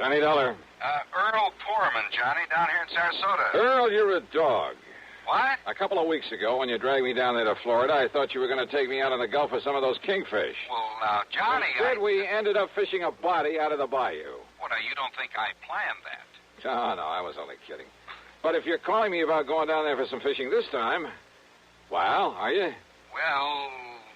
Johnny Dollar. Earl Poorman, Johnny, down here in Sarasota. Earl, you're a dog. What? A couple of weeks ago, when you dragged me down there to Florida, I thought you were going to take me out in the Gulf with some of those kingfish. Well, now, Johnny, Instead, we ended up fishing a body out of the bayou. Well, now, you don't think I planned that? No, I was only kidding. But if you're calling me about going down there for some fishing this time, well, are you? Well,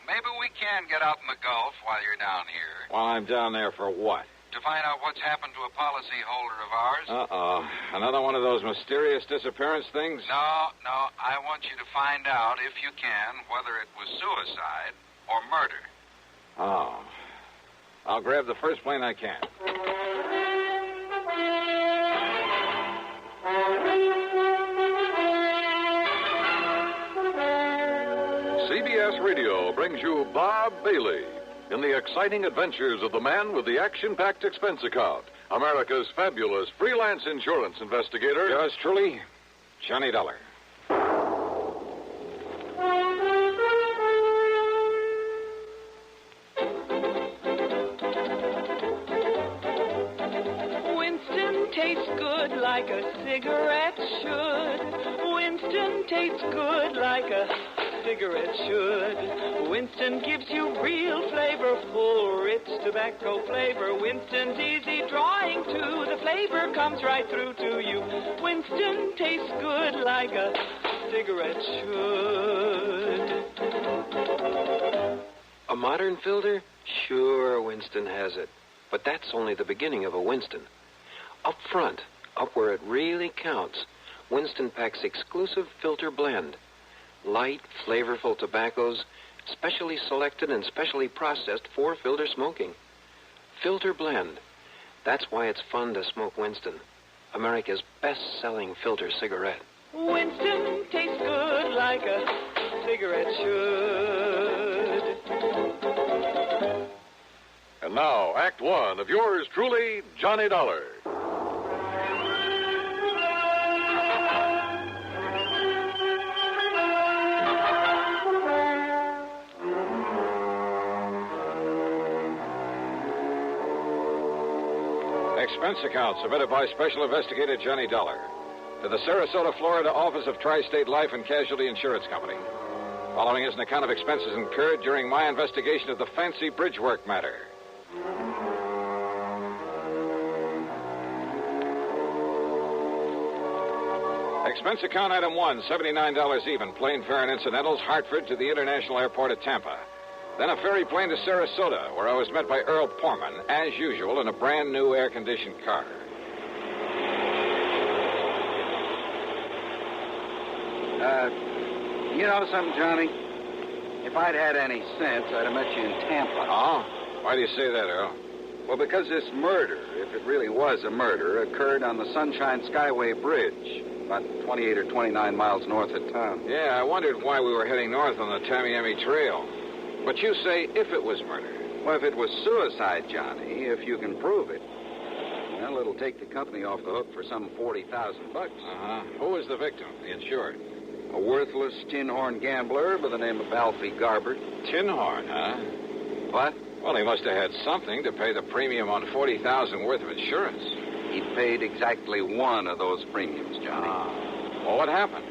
maybe we can get out in the Gulf while you're down here. Well, I'm down there for what? To find out what's happened to a policyholder of ours. Uh-oh. Another one of those mysterious disappearance things? No. I want you to find out, if you can, whether it was suicide or murder. Oh. I'll grab the first plane I can. CBS Radio brings you Bob Bailey in the exciting adventures of the man with the action-packed expense account, America's fabulous freelance insurance investigator. Yours truly, Johnny Dollar. Winston tastes good like a cigarette should. Winston tastes good like a cigarette should. Winston gives you real flavor, full, rich tobacco flavor. Winston's easy drawing too. The flavor comes right through to you. Winston tastes good like a cigarette should. A modern filter? Sure, Winston has it. But that's only the beginning of a Winston. Up front, up where it really counts, Winston packs exclusive filter blend. Light, flavorful tobaccos, specially selected and specially processed for filter smoking. Filter blend. That's why it's fun to smoke Winston, America's best-selling filter cigarette. Winston tastes good like a cigarette should. And now, Act One of yours truly, Johnny Dollar. Expense account submitted by Special Investigator Johnny Dollar to the Sarasota, Florida office of Tri-State Life and Casualty Insurance Company. Following is an account of expenses incurred during my investigation of the fancy Bridgework matter. Expense account item 1, $79 even, plane fare and incidentals, Hartford to the International Airport at Tampa. Then a ferry plane to Sarasota, where I was met by Earl Poorman, as usual, in a brand new air-conditioned car. You know something, Johnny? If I'd had any sense, I'd have met you in Tampa. Oh? Why do you say that, Earl? Well, because this murder, if it really was a murder, occurred on the Sunshine Skyway Bridge, about 28 or 29 miles north of town. Yeah, I wondered why we were heading north on the Tamiami Trail. But you say if it was murder. Well, if it was suicide, Johnny, if you can prove it, well, it'll take the company off the hook for some $40,000. Uh-huh. Who was the victim, the insured? A worthless tin-horn gambler by the name of Alfie Garber. Tin horn, huh? What? Well, he must have had something to pay the premium on $40,000 worth of insurance. He paid exactly one of those premiums, Johnny. Well, what happened?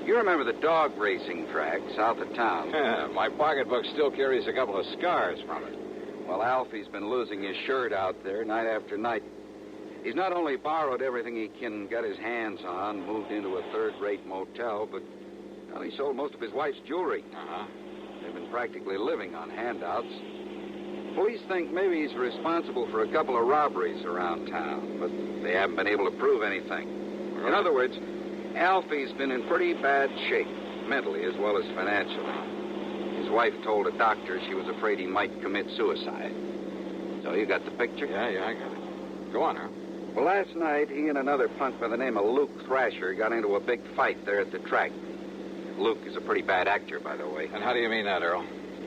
You remember the dog racing track south of town? My pocketbook still carries a couple of scars from it. Well, Alfie's been losing his shirt out there night after night. He's not only borrowed everything he can get his hands on, moved into a third-rate motel, but well, he sold most of his wife's jewelry. Uh-huh. They've been practically living on handouts. Police think maybe he's responsible for a couple of robberies around town, but they haven't been able to prove anything. Really? In other words, Alfie's been in pretty bad shape, mentally as well as financially. His wife told a doctor she was afraid he might commit suicide. So you got the picture? Yeah, I got it. Go on, Earl. Well, last night, he and another punk by the name of Luke Thrasher got into a big fight there at the track. Luke is a pretty bad actor, by the way. And how do you mean that, Earl?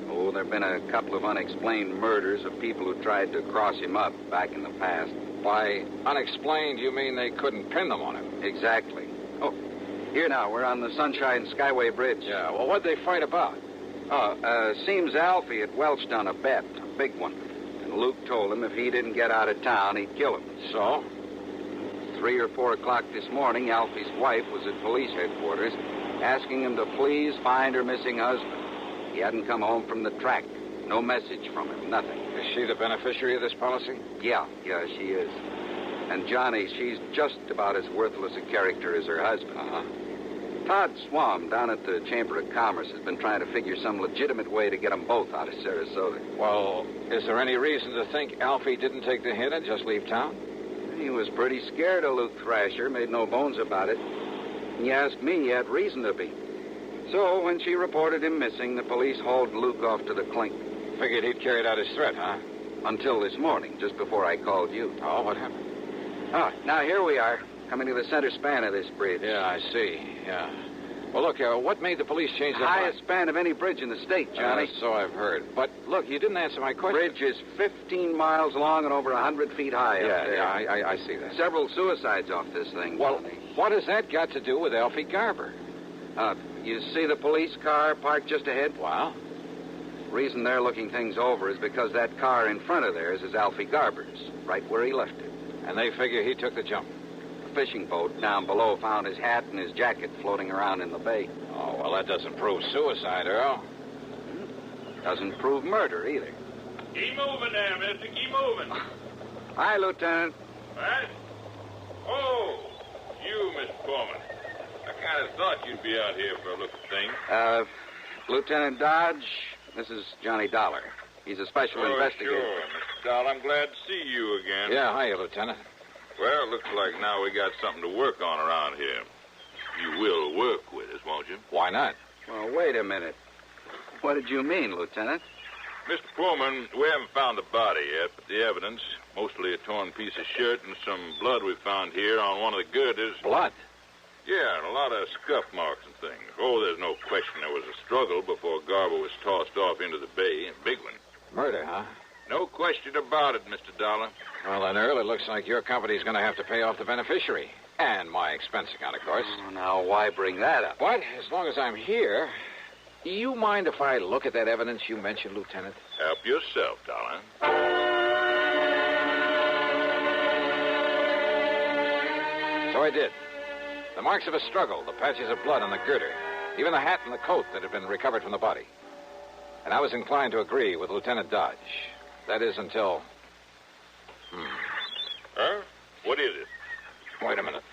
Oh, there have been a couple of unexplained murders of people who tried to cross him up back in the past. By unexplained, you mean they couldn't pin them on him? Exactly. Oh, here now, we're on the Sunshine Skyway Bridge. Yeah, well, what'd they fight about? Seems Alfie had welched on a bet, a big one. And Luke told him if he didn't get out of town, he'd kill him. So? 3 or 4 o'clock this morning, Alfie's wife was at police headquarters asking him to please find her missing husband. He hadn't come home from the track. No message from him, nothing. Is she the beneficiary of this policy? Yeah, she is. And Johnny, she's just about as worthless a character as her husband. Uh-huh. Todd Swam down at the Chamber of Commerce has been trying to figure some legitimate way to get them both out of Sarasota. Well, is there any reason to think Alfie didn't take the hint and just leave town? He was pretty scared of Luke Thrasher, made no bones about it. And you ask me, he had reason to be. So when she reported him missing, the police hauled Luke off to the clink. Figured he'd carried out his threat, huh? Until this morning, just before I called you. Oh, what happened? Now here we are, coming to the center span of this bridge. Yeah, I see. Yeah. Well, look, what made the police change their highest span of any bridge in the state, Johnny. So I've heard. But, look, you didn't answer my question. Bridge is 15 miles long and over 100 feet high up there. Yeah, I see that. Several suicides off this thing, Well, Johnny. what has that got to do with Alfie Garber? You see the police car parked just ahead? Wow. Reason they're looking things over is because that car in front of theirs is Alfie Garber's, right where he left it. And they figure he took the jump. A fishing boat down below found his hat and his jacket floating around in the bay. Oh, well, that doesn't prove suicide, Earl. Doesn't prove murder, either. Keep moving there, mister. Keep moving. Hi, Lieutenant. What? Oh, you, Mr. Foreman. I kind of thought you'd be out here for a look at things. Lieutenant Dodge, this is Johnny Dollar. He's a special investigator. Sure, Mr. Dahl. I'm glad to see you again. Yeah, hiya, Lieutenant. Well, looks like now we got something to work on around here. You will work with us, won't you? Why not? Well, wait a minute. What did you mean, Lieutenant? Mr. Foreman, we haven't found the body yet, but the evidence, mostly a torn piece of shirt and some blood we found here on one of the girders. Blood? Yeah, and a lot of scuff marks and things. Oh, there's no question there was a struggle before Garber was tossed off into the bay. A big one. Murder, huh? No question about it, Mr. Dollar. Well, then, Earl, it looks like your company's going to have to pay off the beneficiary. And my expense account, of course. Oh, now, why bring that up? But as long as I'm here, you mind if I look at that evidence you mentioned, Lieutenant? Help yourself, Dollar. So I did. The marks of a struggle, the patches of blood on the girder, even the hat and the coat that had been recovered from the body. And I was inclined to agree with Lieutenant Dodge. That is until... Huh? What is it? Wait a minute.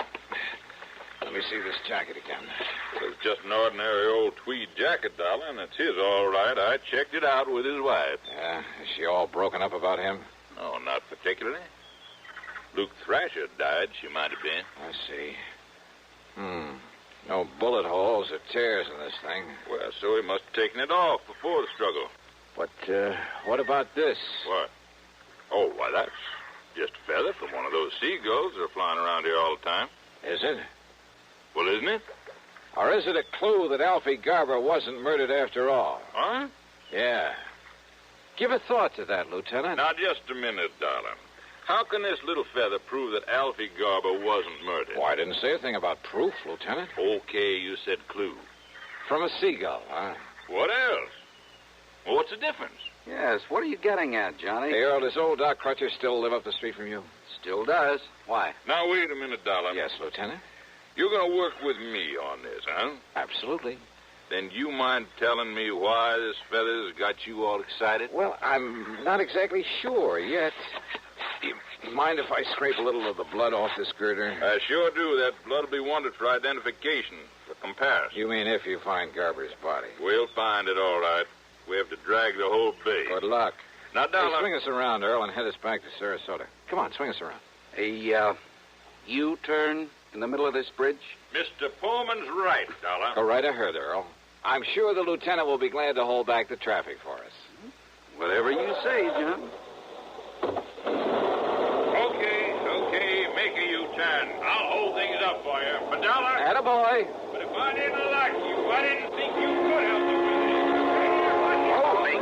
Let me see this jacket again. It's just an ordinary old tweed jacket, Dollar, and it's his all right. I checked it out with his wife. Yeah? Is she all broken up about him? Oh, not particularly. Luke Thrasher died, she might have been. I see. No bullet holes or tears in this thing. Well, so he must have taken it off before the struggle. But, what about this? What? Oh, why, that's just a feather from one of those seagulls that are flying around here all the time. Is it? Well, isn't it? Or is it a clue that Alfie Garber wasn't murdered after all? Huh? Yeah. Give a thought to that, Lieutenant. Now, just a minute, darling. How can this little feather prove that Alfie Garber wasn't murdered? Well, I didn't say a thing about proof, Lieutenant. Okay, you said clue. From a seagull, huh? What else? Well, what's the difference? Yes, what are you getting at, Johnny? Hey, Earl, does old Doc Crutcher still live up the street from you? Still does. Why? Now, wait a minute, darling. Yes, Lieutenant. You're going to work with me on this, huh? Absolutely. Then you mind telling me why this feather's got you all excited? Well, I'm not exactly sure yet. You mind if I scrape a little of the blood off this girder? I sure do. That blood will be wanted for identification, for comparison. You mean if you find Garber's body? We'll find it all right. We have to drag the whole bay. Good luck. Now, darling... Hey, swing us around, Earl, and head us back to Sarasota. Come on, swing us around. A, U-turn in the middle of this bridge? Mr. Pullman's right, Dollar. Go right ahead, Earl. I'm sure the lieutenant will be glad to hold back the traffic for us. Whatever you say, John. Okay, make a U-turn. I'll hold things up for you. But, Dollar... Attaboy. But if I didn't like you, I didn't think you could help me with this. Holy...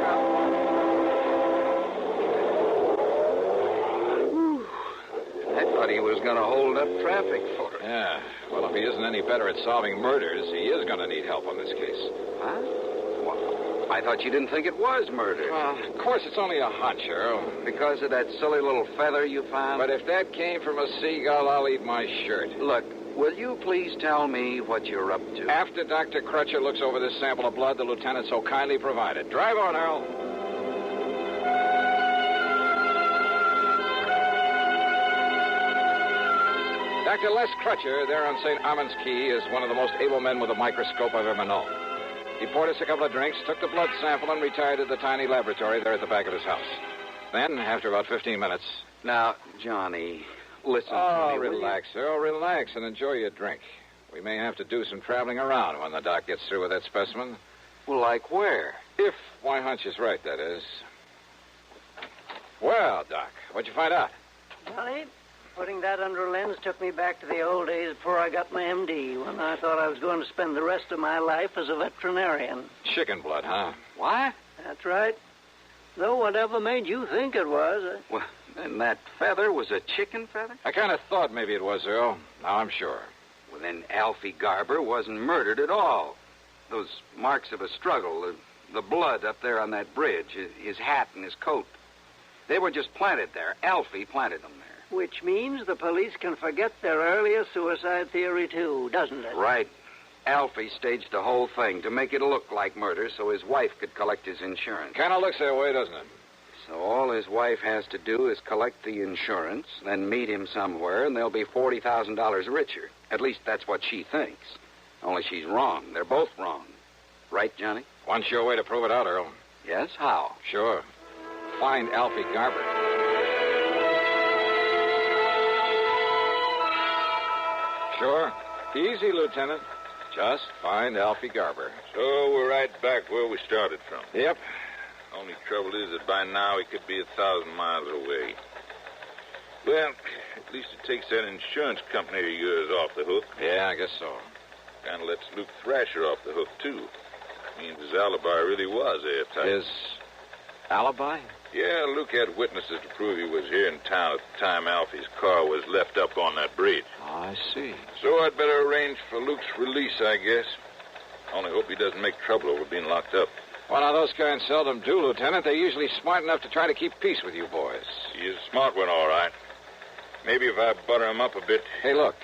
I thought he was going to hold up traffic for us. Yeah. Well, if he isn't any better at solving murders, he is going to need help on this case. Huh? I thought you didn't think it was murder. Of course, it's only a hunch, Earl. Because of that silly little feather you found? But if that came from a seagull, I'll eat my shirt. Look, will you please tell me what you're up to? After Dr. Crutcher looks over this sample of blood the lieutenant so kindly provided. Drive on, Earl. Dr. Les Crutcher, there on St. Armand's Key, is one of the most able men with a microscope I've ever known. He poured us a couple of drinks, took the blood sample, and retired to the tiny laboratory there at the back of his house. Then, after about 15 minutes... Now, Johnny, listen to me. Relax, Earl, relax, and enjoy your drink. We may have to do some traveling around when the doc gets through with that specimen. Well, like where? If my hunch is right, that is. Well, Doc, what'd you find out? Johnny, putting that under a lens took me back to the old days before I got my MD, when I thought I was going to spend the rest of my life as a veterinarian. Chicken blood, huh? What? That's right. Though whatever made you think it was... Well, then that feather was a chicken feather? I kind of thought maybe it was, Earl. Now I'm sure. Well, then Alfie Garber wasn't murdered at all. Those marks of a struggle, the blood up there on that bridge, his hat and his coat, they were just planted there. Alfie planted them there. Which means the police can forget their earlier suicide theory, too, doesn't it? Right. Alfie staged the whole thing to make it look like murder so his wife could collect his insurance. Kind of looks that way, doesn't it? So all his wife has to do is collect the insurance, then meet him somewhere, and they'll be $40,000 richer. At least that's what she thinks. Only she's wrong. They're both wrong. Right, Johnny? One sure way to prove it out, Earl. Yes? How? Sure. Find Alfie Garber. Sure. Easy, Lieutenant. Just find Alfie Garber. So we're right back where we started from. Yep. Only trouble is that by now he could be 1,000 miles away. Well, at least it takes that insurance company of yours off the hook. Yeah, I guess so. Kind of lets Luke Thrasher off the hook, too. Means his alibi really was airtight. His alibi? Yeah, Luke had witnesses to prove he was here in town at the time Alfie's car was left up on that bridge. Oh, I see. So I'd better arrange for Luke's release, I guess. Only hope he doesn't make trouble over being locked up. Well, now, those kinds seldom do, Lieutenant. They're usually smart enough to try to keep peace with you boys. He's a smart one, all right. Maybe if I butter him up a bit. Hey, look.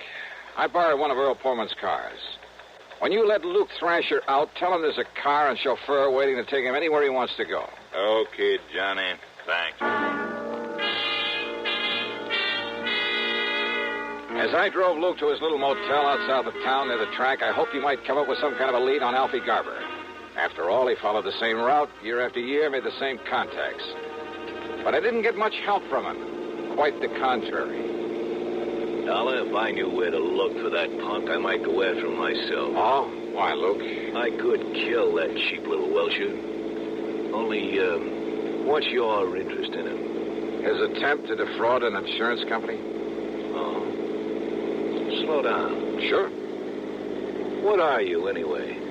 I borrowed one of Earl Portman's cars. When you let Luke Thrasher out, tell him there's a car and chauffeur waiting to take him anywhere he wants to go. Okay, Johnny. Thanks. As I drove Luke to his little motel out south of town near the track, I hoped he might come up with some kind of a lead on Alfie Garber. After all, he followed the same route year after year, made the same contacts. But I didn't get much help from him. Quite the contrary. Dollar, if I knew where to look for that punk, I might go after him myself. Oh? Why, Luke? I could kill that cheap little Welcher. Only, what's your interest in him? His attempt to defraud an insurance company? Oh. Slow down. Sure. What are you, anyway?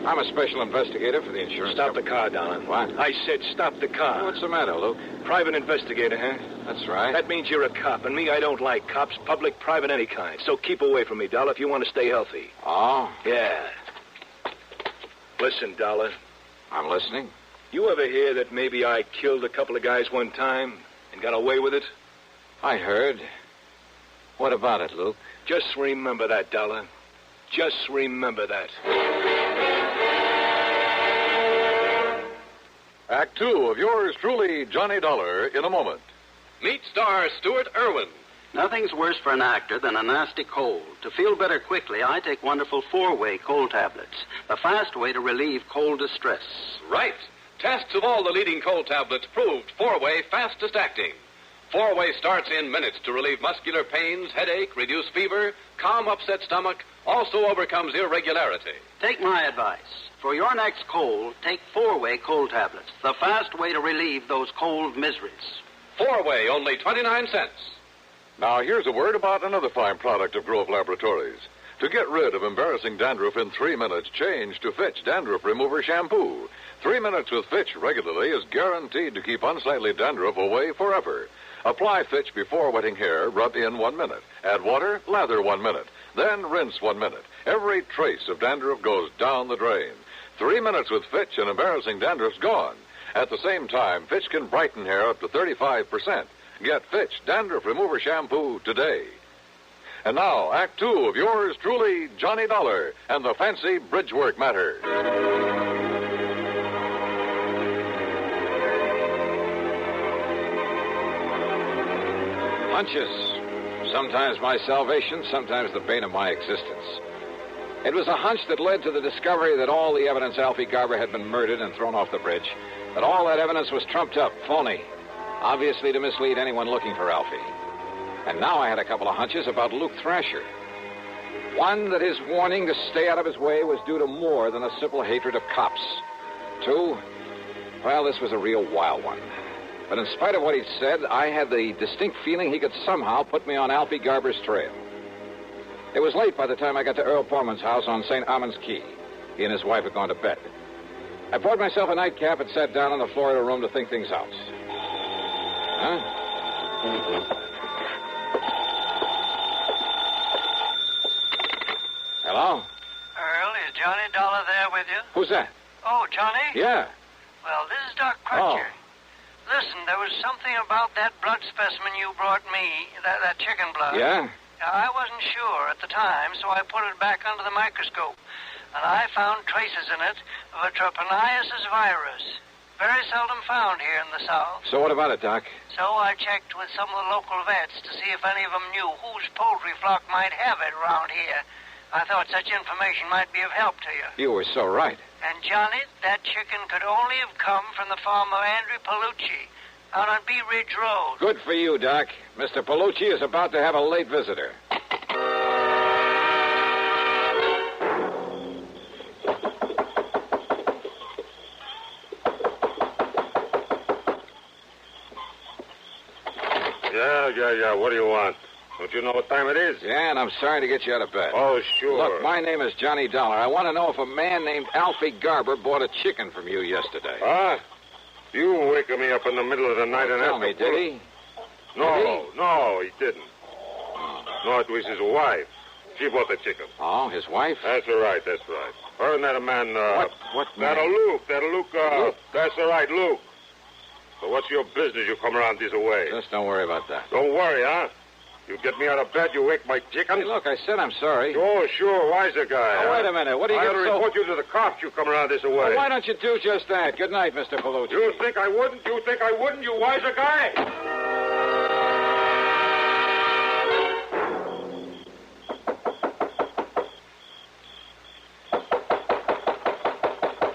I'm a special investigator for the insurance Stop company. the car, Dollar. What? I said stop the car. What's the matter, Luke? Private investigator, huh? That's right. That means you're a cop, and me, I don't like cops, public, private, any kind. So keep away from me, Dollar, if you want to stay healthy. Oh? Yeah. Listen, Dollar. I'm listening. You ever hear that maybe I killed a couple of guys one time and got away with it? I heard. What about it, Luke? Just remember that, Dollar. Just remember that. Act 2 of yours truly, Johnny Dollar, in a moment. Meet star Stuart Irwin. Nothing's worse for an actor than a nasty cold. To feel better quickly, I take wonderful 4-way cold tablets, the fast way to relieve cold distress. Right. Tests of all the leading cold tablets proved 4-way fastest acting. 4-way starts in minutes to relieve muscular pains, headache, reduce fever, calm upset stomach, also overcomes irregularity. Take my advice. For your next cold, take 4-way cold tablets, the fast way to relieve those cold miseries. 4-way, only 29 cents. Now, here's a word about another fine product of Grove Laboratories. To get rid of embarrassing dandruff in 3 minutes, change to Fitch Dandruff Remover Shampoo. 3 minutes with Fitch regularly is guaranteed to keep unsightly dandruff away forever. Apply Fitch before wetting hair, rub in 1 minute. Add water, lather 1 minute. Then rinse 1 minute. Every trace of dandruff goes down the drain. 3 minutes with Fitch and embarrassing dandruff's gone. At the same time, Fitch can brighten hair up to 35%. Get Fitch Dandruff Remover Shampoo today. And now, Act 2 of yours truly, Johnny Dollar, and the fancy Bridgework matter. Hunches. Sometimes my salvation, sometimes the bane of my existence. It was a hunch that led to the discovery that all the evidence Alfie Garber had been murdered and thrown off the bridge, that all that evidence was trumped up, phony, obviously to mislead anyone looking for Alfie. And now I had a couple of hunches about Luke Thrasher. One, that his warning to stay out of his way was due to more than a simple hatred of cops. Two, well, this was a real wild one. But in spite of what he'd said, I had the distinct feeling he could somehow put me on Alfie Garber's trail. It was late by the time I got to Earl Portman's house on St. Amman's Key. He and his wife had gone to bed. I poured myself a nightcap and sat down on the floor of the room to think things out. Huh? Hello? Earl, is Johnny Dollar there with you? Who's that? Oh, Johnny? Yeah. Well, this is Doc Crutchfield. Listen, there was something about that blood specimen you brought me, that chicken blood. Yeah? I wasn't sure at the time, so I put it back under the microscope. And I found traces in it of a trypanosomus virus. Very seldom found here in the South. So what about it, Doc? So I checked with some of the local vets to see if any of them knew whose poultry flock might have it around here. I thought such information might be of help to you. You were so right. And, Johnny, that chicken could only have come from the farm of Andrew Palucci out on Bee Ridge Road. Good for you, Doc. Mr. Palucci is about to have a late visitor. Yeah. What do you want? Don't you know what time it is? Yeah, and I'm sorry to get you out of bed. Oh, sure. Look, my name is Johnny Dollar. I want to know if a man named Alfie Garber bought a chicken from you yesterday. Huh? You waking me up in the middle of the night and tell me, did he? No, he didn't. No, it was his wife. She bought the chicken. Oh, his wife? That's right. Her and that man, What man? That'll Luke. Luke? That's all right, Luke. So what's your business you come around this way? Just don't worry about that. Don't worry, huh? You get me out of bed, you wake my chicken. Hey, look, I said I'm sorry. Oh, sure, wiser guy. Now, wait a minute. What do you I get ought to so... report you to the cops. You come around this way. Well, why don't you do just that? Good night, Mr. Palucci. You think I wouldn't? You wiser guy?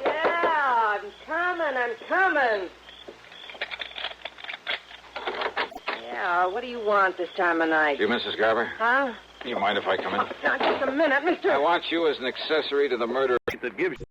Yeah, I'm coming. Yeah, what do you want this time of night? You, Mrs. Garber? Huh? You mind if I come in? Now, just a minute, mister. I want you as an accessory to the murder that gives you...